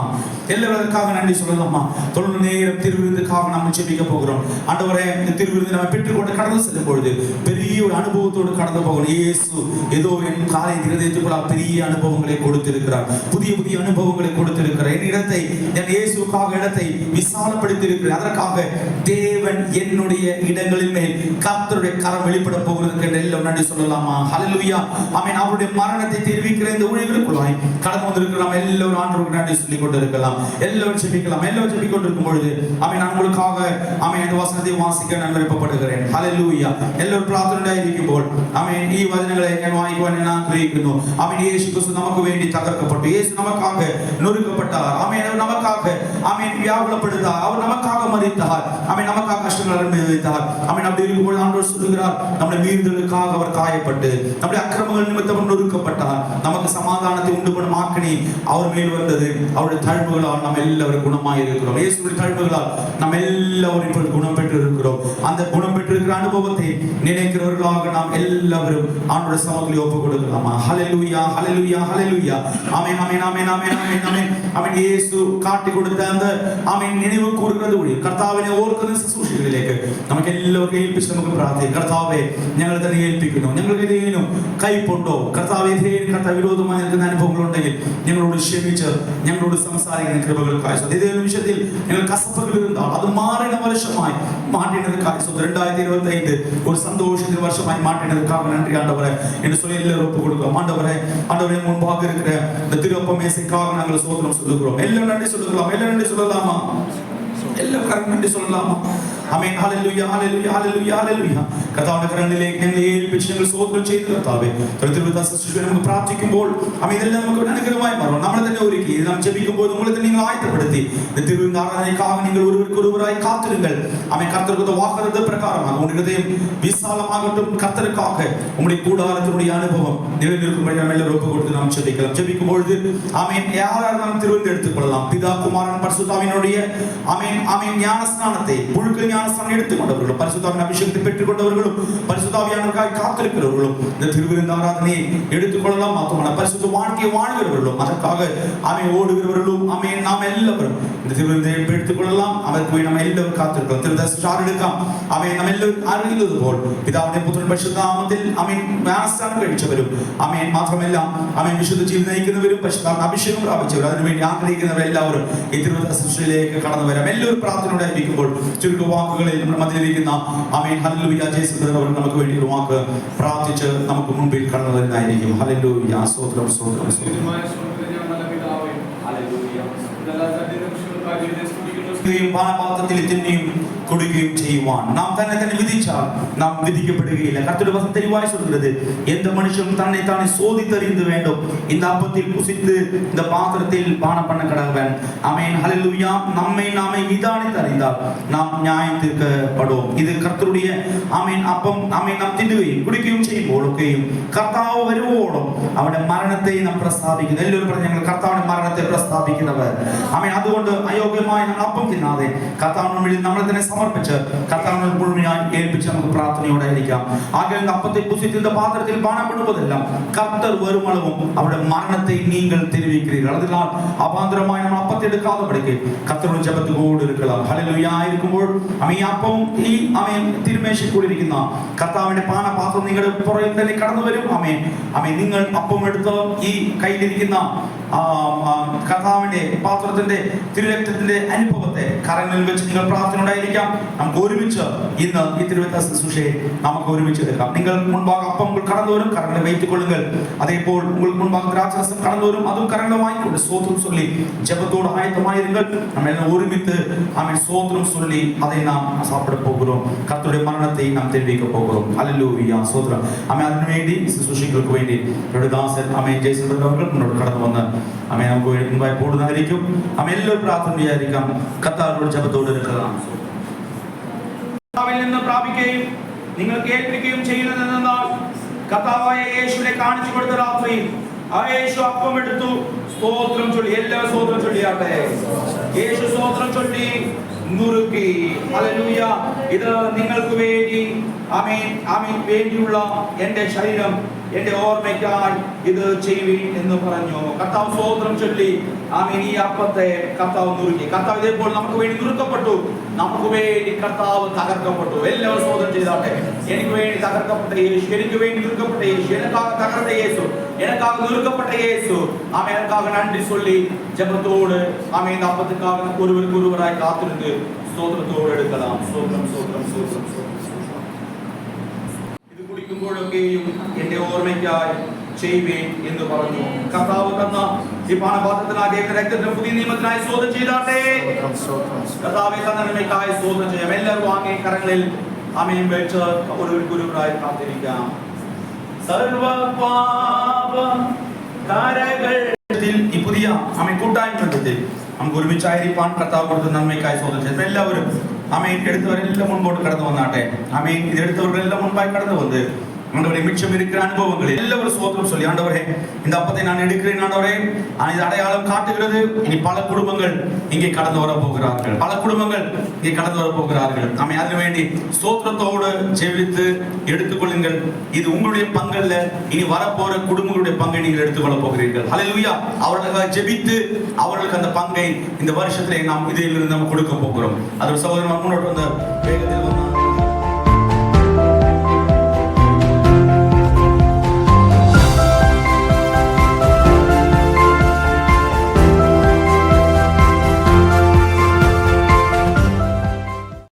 Speaker 1: எல்லாருக்காக நன்றி சொல்லலாமா? தொழுது நேரம் திருவிருந்துக்காக நாம் ஜெபிக்க போகிறோம். ஆண்டவரே, இந்த திருவிருந்து நம்ம பெற்றுக்கொண்டு கடந்து செல்லும் பொழுது பெரிய ஒரு அனுபவத்தோடு கடந்து போகணும். இயேசு ஏதோ என் காலை இருதயத்துக்குள்ள பெரிய அனுபவங்களை கொடுத்திருக்கிறார். புதிய புதிய அனுபவங்களை கொடுத்திருக்கிறார். என் இடத்தை, என் இயேசுக்காக இடத்தை விசாலப்படுத்தி இருக்கிறார். அதற்காக தேவன் என்னுடைய இடங்களின் மேல் கர்த்தருடைய கரம் வெளிப்பட போகிறதுக்கு எல்லாம் நன்றி சொல்லலாமா? ஹல்லேலூயா. ஆமென். அவருடைய மரணத்தை தெரிவிக்கிற இந்த ஊழியர்களுக்குள்ளாய் கடந்து வந்திருக்கிற நாம் எல்லாரும் ஆண்டவருக்கு நன்றி சொல்லிக் கொண்டிருக்கலாம். எல்லாரும் ஜெபிக்கலாம். எல்லாரும் ஜெபிக் கொண்டிருக்கும் பொழுது ஆமென், நான் உங்களுக்காக ஆமென் இந்த வசனத்தை வாசிக்க நான் விருப்பப்படுகிறேன். ஹல்லேலூயா. எல்லாரும் பிரார்த்தனையாய் இருக்குമ്പോൾ ஆமென் ഈ വചനങ്ങളെ ഞാൻ വായിക്കുവാൻ ഞാൻ ആഗ്രഹിക്കുന്നു. ആமென். യേശു ക്രിസ്തു നമുക്ക് വേണ്ടി തകർക്കപ്പെട്ടു. യേശു நமக்காக நொறுக்கப்பட்டார். ஆமென். அவர் நமக்காக ஆமென் வியாகுலப்படுத்தார். அவர் நமக்காக மரித்தார். ஆமென். நமக்காக கஷ்டங்களை அனுபவித்தார். ஆமென். அப்படி இருக்கும்போது ஆண்டவர் சொல்கிறார், நம்முடைய மீறுதலுக்காக அவர் காயப்பட்டு நம்முடைய அக்கிரமங்கள் நிமித்தம் நொறுக்கப்பட்டார். நமக்கு சமாதானத்தை உண்டு பண்ணும் ஆக்கினி அவர் மேல் வந்தது. அவருடைய தழும்புகளால் நாம் எல்லாரும் குணமாய் இருக்கிறோம். இயேசுவின் தழும்புகளால் நாம் எல்லாரும் இப்பொழுது குணம் பெற்று இருக்கிறோம். அந்த குணம் பெற்றிருக்கிற அனுபவத்தை நினைக்கிறவர்களாக நாம் எல்லாரும் ஆண்டவருடைய சமூகத்தில் ஒப்பு கொடுக்கலாமா? ஹல்லேலூயா, ஹல்லேலூயா, ஹல்லேலூயா. ஆமென், ஆமென், ஆமென், ஆமென், ஆமென், ஆமென், ஆமென். இயேசு காட்டி கொடுத்த அந்த ஆமென் நினைவு கூறுகிறது കണ്ടുപിടി കർത്താവിനെ ഓർക്കുന്ന ശുശ്രൂഷകളിലേക്ക് നമുക്ക് എല്ലാവർക്കും ഏൽപ്പിച്ച് നമുക്ക് പ്രാർത്ഥിക്കാം. കർത്താവെ ഞങ്ങൾ തന്നെ ഏൽപ്പിക്കുന്നു. ഞങ്ങൾക്ക് ഏതെങ്കിലും കൈപ്പുണ്ടോ കർത്താവ്, ഏതെങ്കിലും കർത്താവ് വിരോധമായി നിൽക്കുന്ന അനുഭവങ്ങളുണ്ടെങ്കിൽ ഞങ്ങളോട് ക്ഷമിച്ച് ഞങ്ങളോട് സംസാരിക്കുന്ന കൃപകൾക്കായി ഏതെങ്കിലും വിഷയത്തിൽ ഞങ്ങൾ കസപ്പുകൾ இருந்தால் അത് മാറിന വർഷമായി മാറ്റേണ്ടതുക്കായി 2025 ഒരു സന്തോഷത്തിന്റെ വർഷമായി மாற்றினதுக்காக நன்றி ஆண்டவரே என்று சொல்லி எல்லாரும் ஒப்பு கொடுக்கிறோம். ஆண்டவரே முன்பாக இருக்கிற இந்த திருப்ப மேசைக்காக நாங்கள் ஸ்தோத்திரம் சொல்லுகிறோம். எல்லாம் நன்றி சொல்லுகிறோம். எல்லாம் நன்றி சொல்லலாமா? எல்லாம் நன்றி சொல்லலாமா? Amen. Hallelujah hallelujah hallelujah hallelujah. കർത്താവിന്റെ കരങ്ങളിലേക്ക് ഞങ്ങളെ ഏൽപ്പിച്ച് ഞങ്ങൾ സ്തോത്രം ചെയ്തു. കർത്താവേ നമുക്ക് പ്രാർത്ഥിക്കുമ്പോൾ ഇതെല്ലാം നമുക്ക് അനുഗ്രഹമായി മാറും. നമ്മളെ തന്നെ ഒരുക്കി നാം ജപിക്കുമ്പോൾ നമ്മളെ തന്നെ നിങ്ങൾ ആയത്തപ്പെടുത്തി തിരുവിതാറാധനയ്ക്കാக നിങ്ങൾ ஒருவராய் காத்திருங்கள். ஆமென். கர்த்தருக்கு வாக்குறது பிரகாரமாக உங்கள் இதயம் விசாலமாகட்டும். கர்த்தருக்காக உங்களுடைய கூடாரத்தினுடைய அனுபவம் நிலைநிற்கும்படி நம்ம எல்லாரும் ஒப்பு கொடுத்து நாம் ஜெபிக்கலாம். ஜெபிக்கும் பொழுது ஆமென் யாரார் நாம் திருவிந்து எடுத்துக்கொள்ளலாம். பிதா குமாரன் பரிசுத்தாவினுடைய ஆமென் ஆமென் ஞானஸ்நானத்தை முழுக்க ஞானஸ்நானம் எடுத்துக்கொண்டவர்களும் பரிசுத்தாவின் அபிஷேகத்தை பெற்றுக் கொண்டவர்களும் பரிசுத்தாவியானவருக்காக காத்திருக்கிறவர்களும் இந்த திருவிருந்து ஆராதனையை எடுத்துக்கொள்ளலாம். மாத்தமான பரிசுத்த வாழ்க்கையை வாழ்கிறவர்களும் அதற்காக ஆமென் ஓடுகிறவர்களும் ஆமென் நாம் எல்லாரும் இந்த திருவிருந்தை எடுத்துக்கொள்ளலாம். அதற்கு நம்ம எல்லாரும் காத்திருக்கிறோம். திருவிருந்தை ஸ்டார் எடுക്കാം. ஆமென் நம்ம എല്ലാവരും അറിയുന്നത് പോലെ പിതാവിന്റെ പുത്രൻ പരിശുദ്ധ നാമത്തിൽ ആമെൻ ജ്ഞാനസ്നാനം കഴിച്ചവരും ആമെൻ മാത്രമല്ല ആമെൻ വിശുദ്ധ ജീവിതം നയിക്കുന്നവരും പരിശുദ്ധാത്മ അഭിഷേകം പ്രാപിച്ചവരും അതിനുവേണ്ടി ആഗ്രഹിക്കുന്നവരെല്ലാവരും ഈ തിരുവചന ശുശ്രൂഷയിലേക്ക് കടന്നു വരാം. എല്ലാവരും പ്രാർത്ഥനയോടെ ഇരിക്കുമ്പോൾ ചുരുക്ക വാക്കുകളിൽ നമ്മുടെ മധ്യത്തിലിരിക്കുന്ന ആമേൻ ഹല്ലേലൂയ ജയസുന്ദരൻ അവർ നമുക്ക് വേണ്ടി ഒരു വാക്ക് പ്രാർത്ഥിച്ച് നമുക്ക് മുൻപിൽ കടന്നു വരുന്നതായിരിക്കും. ഹല്ലേലൂയ സ്തോത്രം സ്തോത്രം സ്തോത്രം. പാനപാത്രത്തിൽ തിന്നുകയും கொடுക്കുകയും செய்வான். நாம் தன்னை விதிச்சால் நாம் விதிக்கப்படுகையில்லை. கர்த்தருடைய வசனம் தெளிவாய் சொல்கிறது, எந்த மனுஷனும் தன்னை தானே சோதித்தறிந்து வேண்டும். இந்த அப்பத்தில் புசித்து இந்த பாத்திரத்தில் பானம் பண்ண கடவன். ஆமென் ஹல்லேலூயா. நம்மை நாமே நிதானித்து அறிந்தால் நாம் நியாயம் தீர்க்கப்படுவோம். இது கர்த்தருடைய ஆமென் அப்பம் ஆமென் நாம் தின்னுകയും കുടിക്കുകയും ചെയ്യുമ്പോഴൊക്കെയും കർത്താവ് വരുവോളം അവന്റെ മരണത്തെ നാം പ്രസ്താവിക്കുന്നു. എല്ലാവരും പറഞ്ഞു ഞങ്ങൾ കർത്താവിന്റെ മരണത്തെ പ്രസ്താവിക്കുന്നവർ. ആമെൻ. അതുകൊണ്ട് അയോഗ്യമായി നമ്മൾ അപ്പം തിന്നാതെ കർത്താവിന് വേണ്ടി നമ്മളെ തന്നെ സമർപ്പിച്ച് കർത്താവിനെ മുഴുവനായി ഏൽപ്പിച്ച് നമുക്ക് പ്രാർത്ഥനയോടെ ഇരിക്കാം. ആകെ അപ്പത്തെ പുസിത്തിന്റെ പാത്രത്തിൽ പാനപ്പെടുവതെല്ലാം കർത്തർ വരുമളവും അവിടെ മരണത്തെ നിങ്ങൾ தெரிவிக்கிறீர்கள். അതിനാൽ അപാന്തരമായി നമ്മൾ അപ്പത്തെ എടുക്കാതെ പഠിക്ക് കർത്തരുടെ ജപത്തോട് ഇരിക്കണം. ഹല്ലേലൂയ ആയിരിക്കുമ്പോൾ ഈ അപ്പം ഈ ആമേൻ തിരുമേശയിൽ കൂടിയിരിക്കുന്ന കർത്താവിന്റെ പാനപാത്രം നിങ്ങളുടെ പുറകിൽ തന്നെ കടന്നു വരും. ആമേൻ ആമേൻ. നിങ്ങൾ അപ്പം എടുത്ത് ഈ കയ്യിലിരിക്കുന്ന കർത്താവിന്റെ പാത്രത്തിന്റെ തിരുരക്തത്തിന്റെ അനുഭവത്തെ കരങ്ങളിൽ വെച്ച് നിങ്ങൾ പ്രാർത്ഥന ഉണ്ടായിരിക്കാം. നമുക്ക് ഒരുമിച്ച് ഇന്ന് ഈ തിരുവചന ശുശ്രൂഷയെ നമുക്ക് ഒരുമിച്ച് എടുക്കാം. നിങ്ങൾ മുൻപാകെ അപ്പം കടന്നു വരും, കരങ്ങളെ வைத்துக் கொள்ளுங்கள். அதேபோல் உங்களுக்கு முன்பாக திராட்சரசம் கடந்து வரும், அதுவும் கரங்களை வாங்கிக்கொண்டு ஸ்தோத்திரம் சொல்லி ஜெபத்தோடு ஆயத்தமாயிருங்கள். நம்ம எல்லாம் ஒருமித்து ஆமென் ஸ்தோத்திரம் சொல்லி அதை நாம் சாப்பிட போகிறோம். கர்த்தருடைய மரணத்தை நாம் தெரிவிக்க போகிறோம். ஹல்லேலூயா ஸ்தோத்திரம். ஆமென். അതിനു വേണ്ടി ശുശ്രൂഷകൾക്ക് വേണ്ടി ദാസൻ ആമെൻ ജയസുന്ദരൻ അവർ മുന്നോട്ട് കടന്നു വന്ന് ആമെൻ നമുക്ക് മുൻപായി കൂടുന്നതായിരിക്കും. ആമെൻ. എല്ലാവരും പ്രാർത്ഥന വിചാരിക്കാം. കർത്താവിനോട് ജപത്തോട് ഇരിക്കാം. കർത്താവിൽ നിന്ന് പ്രാപിക്കുകയും നിങ്ങൾക്ക് ഏൽപ്പിക്കുകയും ചെയ്യുന്നതെന്നാൽ കർത്താവായ യേശുവിനെ കാണിച്ചു കൊടുത്ത രാത്രി ആ യേശു അപ്പം എടുത്തു സ്തോത്രം ചൊല്ലി. എല്ലാവരും സ്തോത്രം ചൊല്ലിയാട്ടെ. യേശു സ്തോത്രം ചൊല്ലി നുറുക്കി. ഹല്ലേലൂയ. ഇത് നിങ്ങൾക്ക് വേണ്ടി ആമേൻ ആമേൻ വേണ്ടിയുള്ള എൻ്റെ ശരീരം എന്റെ ഓർമ്മയ്ക്കായി ഇത് ചെയ്യുവീൻ എന്ന് പറഞ്ഞു. കർത്താവ് സ്തോത്രം ചൊല്ലി ആമേൻ ഈ അപ്പത്തെ കർത്താവ് നുറുക്കി. കർത്താവ് ഇതേപോലെ നമുക്ക് വേണ്ടി നുറുക്കപ്പെട്ടു, നമുക്ക് വേണ്ടി കർത്താവ് തകർക്കപ്പെട്ടു. എല്ലാവരും സ്തോത്രം ചെയ്താട്ടെ. എനിക്ക് വേണ്ടി തകർക്കപ്പെട്ട യേശു, എനിക്ക് വേണ്ടി നുറുക്കപ്പെട്ട യേശു, எனக்காக തകർത്ത യേശു, எனக்காக നുറുക്കപ്പെട്ട യേശു. ആമേൻ. எனக்காக நன்றி சொல்லி ஜெபத்தோடு ஆமென் இந்த அப்பத்துக்காக ஒருவருக்கு ஒருவராய் காத்திருந்து ஸ்தோத்திரத்தோடு எடுக்கலாம். ஸ்தோத்திரம் ஸ்தோத்திரம் ஸ்தோத்திரம் ஸ்தோத்திரம். ഇത് കുടിക്കുമ്പോഴൊക്കെയും എന്റെ ഓർമ്മയ്ക്കായി ചെയ്യുവേൻ എന്ന് പറഞ്ഞു. കർത്താവ് തന്ന ഈ പാനപാത്രത്തിനായി ദൈവത്തിന്റെ രക്തത്തിന് പുതിയ നിയമത്തിനായി സ്തോത്രം ചെയ്താട്ടെ. കർത്താവേ തന്ന നന്മയ്ക്കായി സ്തോത്രം ചെയ്യാം. എല്ലാവരും വാങ്ങി കരങ്ങളിൽ ആമേൻ വെച്ച് ഒരുവർക്ക് ഒരുവരായി കാത്തിരിക്കാം. സർവപാപ കരകൾ ഈ പുതിയ ആമേൻ കൂട്ടായ്മ ബന്ധത്തിൽ നമുക്ക് ഒരുമിച്ചായിരിക്കാൻ കർത്താവ് കൊടുത്ത നന്മയ്ക്കായി സ്തോത്രം ചെയ്യാം. എല്ലാവരും ആമേൻ എടുത്തവരെല്ലാം മുൻപോട്ട് കടന്നു വന്നാട്ടെ. ആമേൻ ഇത് എടുത്തവരെല്ലാം മുൻപായി കടന്നു വന്ന് ஆண்டவரே மிச்சம் இருக்கிற அனுபவங்கள் எல்லாரும் சோத்திரம் சொல்லி, ஆண்டவரே இந்த அப்பத்தை நான் எடுக்கிறேன் ஆண்டவரே, இது அடையாளம் காட்டுகிறது. இனி பல குடும்பங்கள் இங்கே கடந்து வர போகிறார்கள், பல குடும்பங்கள் இங்கே கடந்து வர போகிறார்கள். நாம அதுக்கு வேண்டி ஸ்தோத்திரத்தோடு ஜெபித்து எடுத்துக்கொள்ளுங்கள். இது உங்களுடைய பங்கல்ல, இனி வரப்போற குடும்பங்களுடைய பங்கை நீங்கள் எடுத்துக்கொள்ள போகிறீர்கள். ஹல்லேலூயா. அவர்களுக்காக ஜெபித்து அவர்களுக்கு அந்த பங்கை இந்த வருஷத்திலே நாம் இதிலிருந்து நம்ம கொடுக்க போகிறோம். அது சகோதரன் முன்னோட்டு வந்த வேகத்தில்